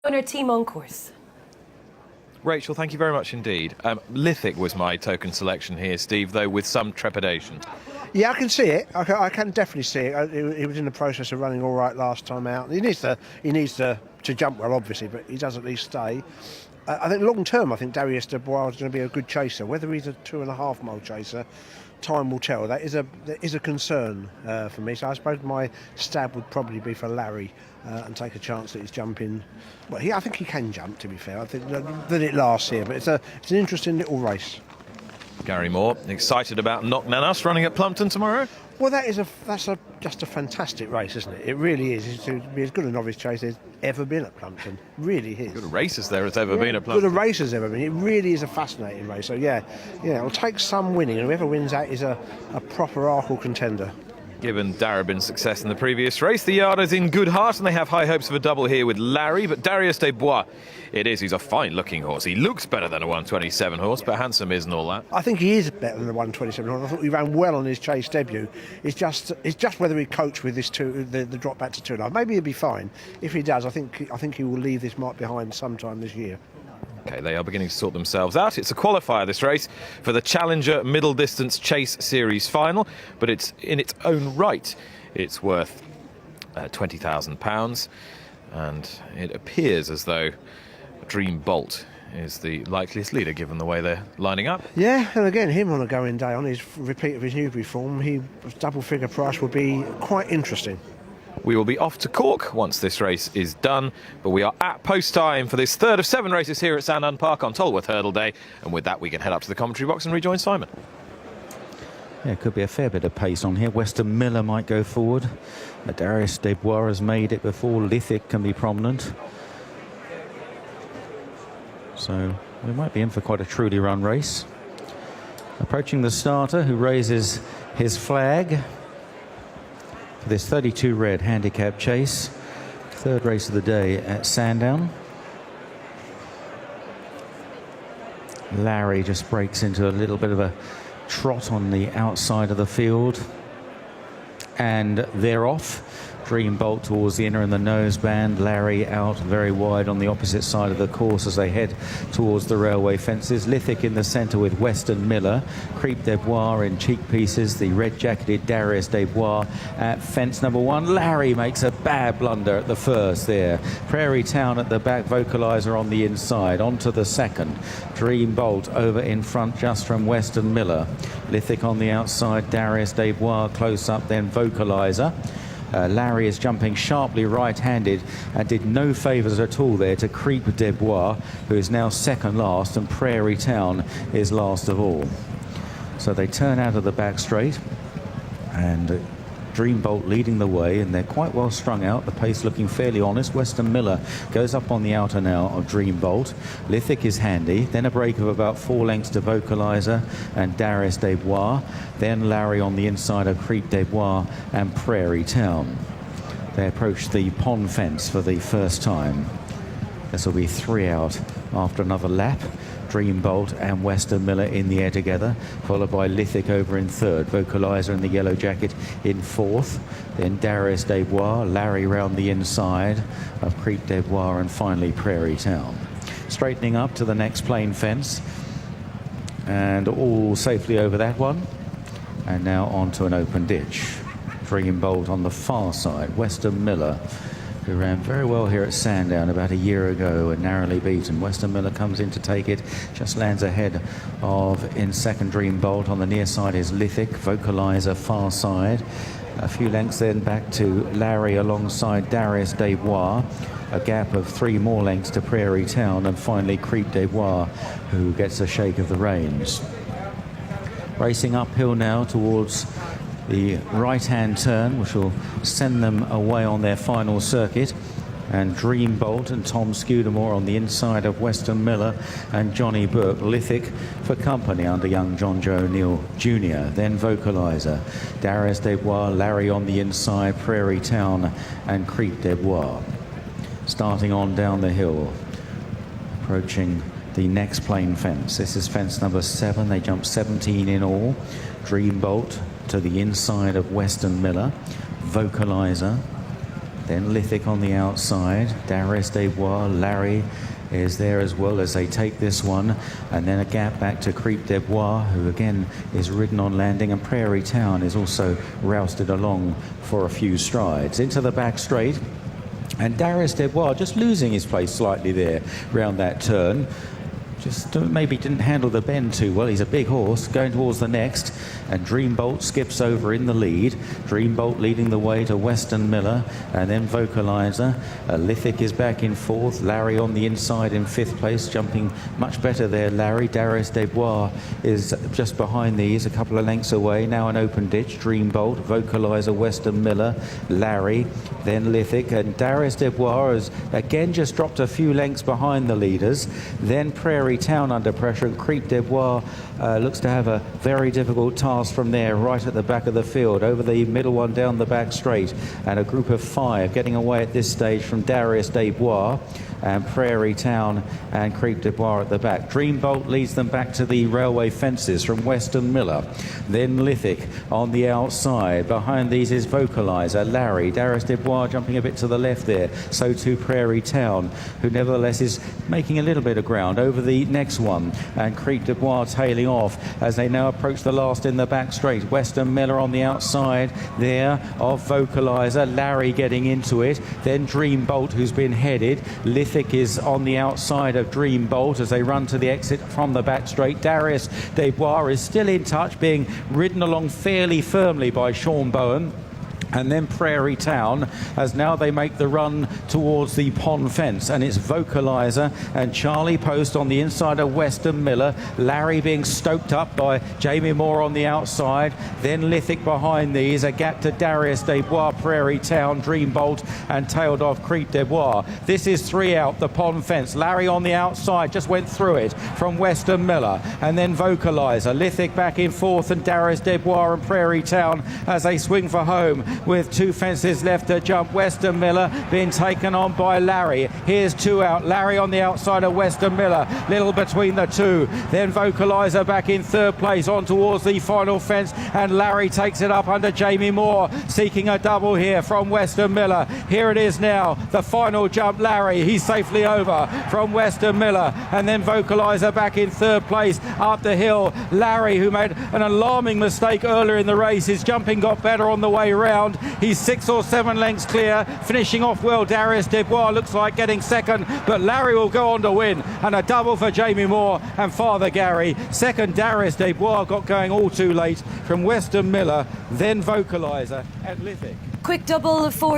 Owner team on course. Rachel, thank you very much indeed. Lithic was my token selection here, Steve, though with some trepidation. Yeah, I can see it. I can definitely see it. He was in the process of running all right last time out. He needs to jump well, obviously, but he does at least stay. I think long term, I think Darius Dubois is going to be a good chaser. Whether he's a 2.5 mile chaser, time will tell. That is a concern for me. So I suppose my stab would probably be for Larry and take a chance that he's jumping. Well, I think he can jump. To be fair, I think that it lasts here, but it's an interesting little race. Gary Moore, excited about Knocknanas running at Plumpton tomorrow? Well, that's just a fantastic race, isn't it? It really is. It's to be as good a novice chase as ever been at Plumpton. Really is. Good a race as there has ever been at Plumpton. Good a race as ever been. It really is a fascinating race. So yeah, it'll take some winning, and whoever wins that is a proper Arkle contender. Given Darabin's success in the previous race, the yard is in good heart and they have high hopes of a double here with Larry, but Darius Dubois, he's a fine-looking horse. He looks better than a 127 horse, but handsome isn't all that. I think he is better than a 127 horse. I thought he ran well on his chase debut. It's just whether he coached with this the drop back to 2.5. Maybe he'll be fine. If he does, I think he will leave this mark behind sometime this year. Okay, they are beginning to sort themselves out. It's a qualifier, this race, for the Challenger Middle Distance Chase Series final, but it's in its own right. It's worth £20,000, and it appears as though Dream Bolt is the likeliest leader, given the way they're lining up. Yeah, and again, him on a going day, on his repeat of his Newbury form, double-figure price would be quite interesting. We will be off to Cork once this race is done, but we are at post time for this third of 7 races here at Sandown Park on Tolworth Hurdle Day, and with that we can head up to the commentary box and rejoin Simon. Yeah, it could be a fair bit of pace on here. Western Miller might go forward. Darius Dubois has made it before. Lithic can be prominent. So we might be in for quite a truly run race. Approaching the starter, who raises his flag for this 32 red handicap chase, third race of the day at Sandown. Larry just breaks into a little bit of a trot on the outside of the field, and they're off. Dream Bolt towards the inner and the noseband. Larry out very wide on the opposite side of the course as they head towards the railway fences. Lithic in the centre with Western Miller. Creep Dubois in cheek pieces. The red-jacketed Darius Dubois at fence number 1. Larry makes a bad blunder at the first there. Prairie Town at the back. Vocalizer on the inside. Onto the second. Dream Bolt over in front just from Western Miller. Lithic on the outside. Darius Dubois close up, then Vocalizer. Larry is jumping sharply right-handed and did no favours at all there to Creep Dubois, who is now second last, and Prairie Town is last of all. So they turn out of the back straight, and Dream Bolt leading the way, and they're quite well strung out, the pace looking fairly honest. Western Miller goes up on the outer now of Dream Bolt. Lithic is handy, then a break of about 4 lengths to Vocalizer and Darius Dubois, then Larry on the inside of Creep Dubois and Prairie Town. They approach the pond fence for the first time. This will be 3 out after another lap. Dream Bolt and Western Miller in the air together, followed by Lithic over in third, Vocalizer in the yellow jacket in fourth, then Darius Dubois, Larry round the inside of Creep Dubois, and finally Prairie Town. Straightening up to the next plain fence, and all safely over that one, and now onto an open ditch. Dream Bolt on the far side, Western Miller, who ran very well here at Sandown about a year ago and narrowly beaten. Western Miller comes in to take it, just lands ahead of in second Dream Bolt. On the near side is Lithic, Vocalizer far side. A few lengths then back to Larry alongside Darius Dubois. A gap of 3 more lengths to Prairie Town, and finally Creep Dubois, who gets a shake of the reins. Racing uphill now towards the right-hand turn, which will send them away on their final circuit. And Dream Bolt and Tom Scudamore on the inside of Western Miller and Johnny Burke. Lithic for company under young John Joe O'Neill Jr. Then Vocalizer, Darius Dubois, Larry on the inside, Prairie Town and Creep Dubois. Starting on down the hill, approaching the next plain fence. This is fence number 7. They jump 17 in all. Dream Bolt to the inside of Western Miller, Vocalizer, Then Lithic on the outside. Darius Desbois, Larry is there as well as they take this one. And then a gap back to Creep Desbois, who again is ridden on landing. And Prairie Town is also rousted along for a few strides. Into the back straight. And Darius Desbois just losing his place slightly there round that turn. Just maybe didn't handle the bend too well. He's a big horse going towards the next, and Dreambolt skips over in the lead. Dreambolt leading the way to Western Miller, and then Vocalizer. Lithic is back in fourth. Larry on the inside in fifth place, jumping much better there. Larry. Darius Desbois is just behind these, a couple of lengths away. Now an open ditch. Dreambolt, Vocalizer, Western Miller, Larry, then Lithic, and Darius Desbois has again just dropped a few lengths behind the leaders. Then Prairie Town under pressure, and Creep Desbois looks to have a very difficult task from there, right at the back of the field, over the middle one down the back straight, and a group of 5 getting away at this stage from Darius Desbois and Prairie Town and Creep Desbois at the back. Dreambolt leads them back to the railway fences from Western Miller. Then Lithic on the outside. Behind these is Vocalizer, Larry, Darius Desbois jumping a bit to the left there. So too Prairie Town, who nevertheless is making a little bit of ground over the next one. And Creep Desbois tailing off as they now approach the last in the back straight. Western Miller on the outside there of Vocalizer, Larry getting into it. Then Dreambolt, who's been headed. Lithic is on the outside of Dreambolt as they run to the exit from the back straight. Darius Desbois is still in touch, being ridden along fairly firmly by Sean Bowen. And then Prairie Town, as now they make the run towards the pond fence, and it's Vocalizer and Charlie Post on the inside of Western Miller. Larry being stoked up by Jamie Moore on the outside. Then Lithic behind these, a gap to Darius Desbois, Prairie Town, Dreambolt, and tailed off Creep Desbois. This is 3 out, the pond fence. Larry on the outside, just went through it from Western Miller. And then Vocalizer, Lithic back in fourth, and Darius Desbois and Prairie Town as they swing for home, with 2 fences left to jump. Western Miller being taken on by Larry. Here's 2 out. Larry on the outside of Western Miller, little between the 2. Then Vocalizer back in third place on towards the final fence, and Larry takes it up under Jamie Moore, seeking a double here from Western Miller. Here it is now, the final jump. Larry, he's safely over from Western Miller, and then Vocalizer back in third place up the hill. Larry, who made an alarming mistake earlier in the race, his jumping got better on the way round. He's 6 or 7 lengths clear, finishing off well. Darius Desbois looks like getting second, but Larry will go on to win, and a double for Jamie Moore and Father Gary. Second, Darius Desbois got going all too late from Western Miller, then Vocalizer and Lithic. Quick double for